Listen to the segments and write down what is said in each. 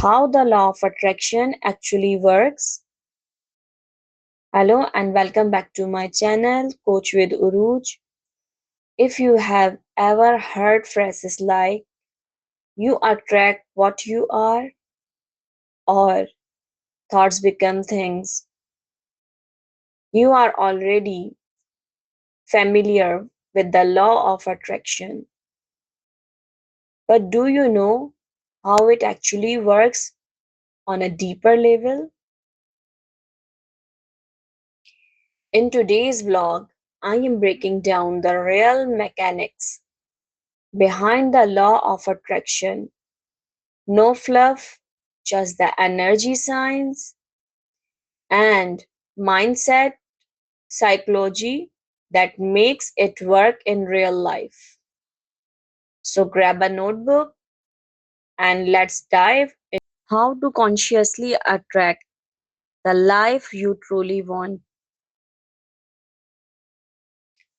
How the law of attraction actually works. Hello and welcome back to my channel, Coach with Urooj. If you have ever heard phrases like, you attract what you are, or thoughts become things, you are already familiar with the law of attraction. But do you know how it actually works on a deeper level? In today's vlog, I am breaking down the real mechanics behind the law of attraction. No fluff, just the energy science and mindset psychology that makes it work in real life. So grab a notebook and let's dive in how to consciously attract the life you truly want.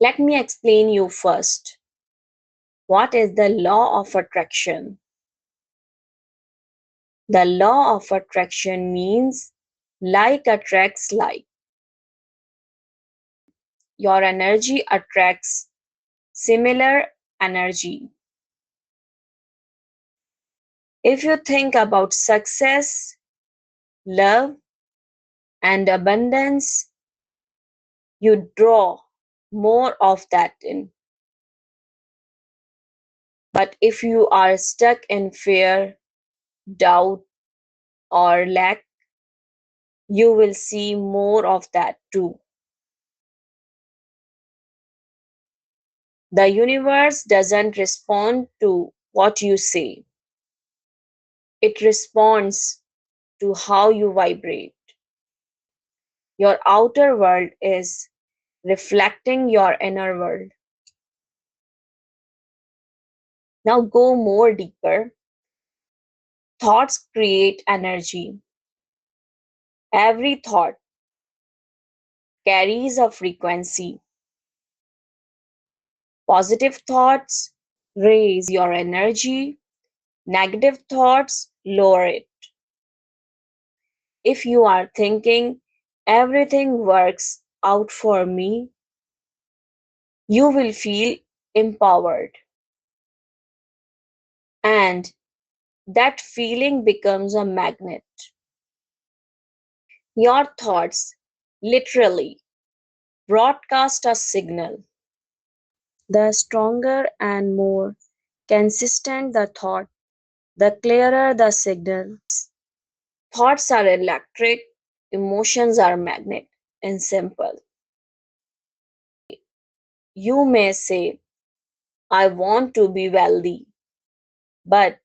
Let me explain you first. What is the law of attraction? The law of attraction means like attracts like. Your energy attracts similar energy. If you think about success, love, and abundance, you draw more of that in. But if you are stuck in fear, doubt, or lack, you will see more of that too. The universe doesn't respond to what you say, it responds to how you vibrate. Your outer world is reflecting your inner world. Now go more deeper. Thoughts create energy. Every thought carries a frequency. Positive thoughts raise your energy, negative thoughts lower it. If you are thinking everything works out for me, you will feel empowered. And that feeling becomes a magnet. Your thoughts literally broadcast a signal. The stronger and more consistent the thought, the clearer the signal. Thoughts are electric, emotions are magnet, and simple. You may say, I want to be wealthy, but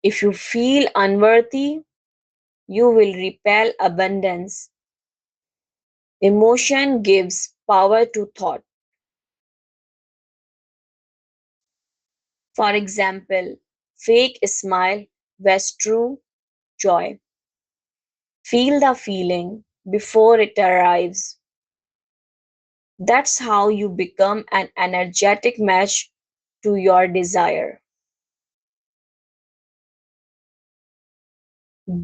if you feel unworthy, you will repel abundance. Emotion gives power to thought. For example, fake smile was true joy. Feel the feeling before it arrives. That's how you become an energetic match to your desire.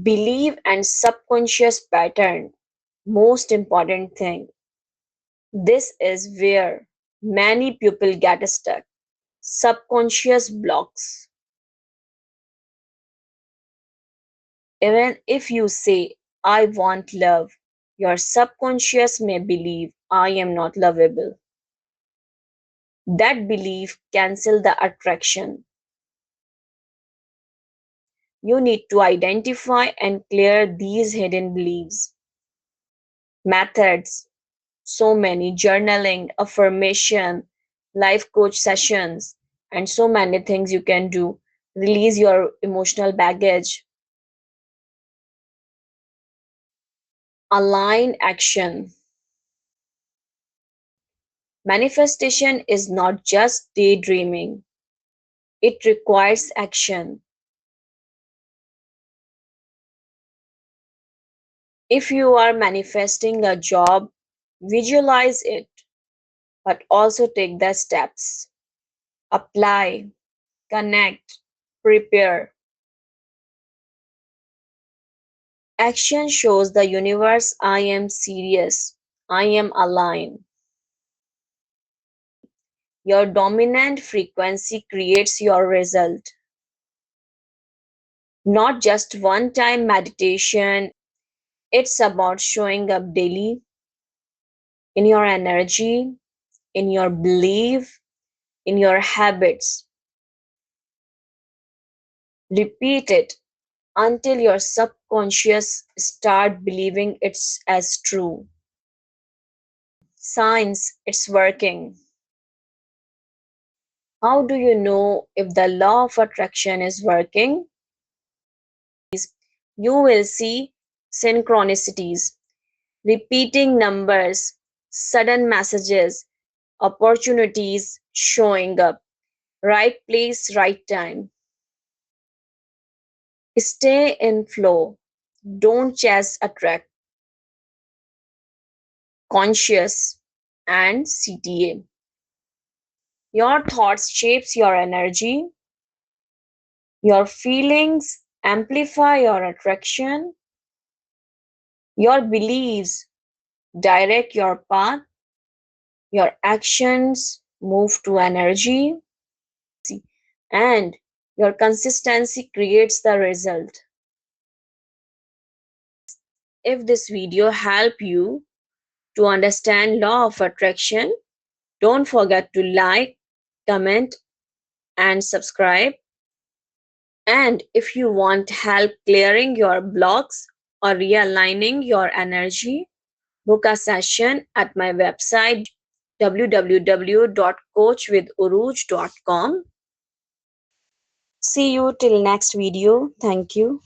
Belief and subconscious pattern. Most important thing. This is where many people get stuck. Subconscious blocks. Even if you say, I want love, your subconscious may believe I am not lovable. That belief cancels the attraction. You need to identify and clear these hidden beliefs. Methods, so many journaling, affirmation, life coach sessions, and so many things you can do. Release your emotional baggage. Align action. Manifestation is not just daydreaming, it requires action. If you are manifesting a job, visualize it, but also take the steps. Apply, connect, prepare. Action shows the universe I am serious, I am aligned. Your dominant frequency creates your result. Not just one time meditation, it's about showing up daily in your energy, in your belief, in your habits. Repeat it until your subconscious start believing it's as true. Science, it's working. How do you know if the law of attraction is working? You will see synchronicities, repeating numbers, sudden messages, opportunities showing up, right place, right time. Stay in flow. Don't chase attract. Conscious and CTA. Your thoughts shapes your energy. Your feelings amplify your attraction. Your beliefs direct your path. Your actions move to energy. And your consistency creates the result. If this video helped you to understand law of attraction, don't forget to like, comment and subscribe. And if you want help clearing your blocks or realigning your energy, book a session at my website www.coachwithurooj.com. See you till next video. Thank you.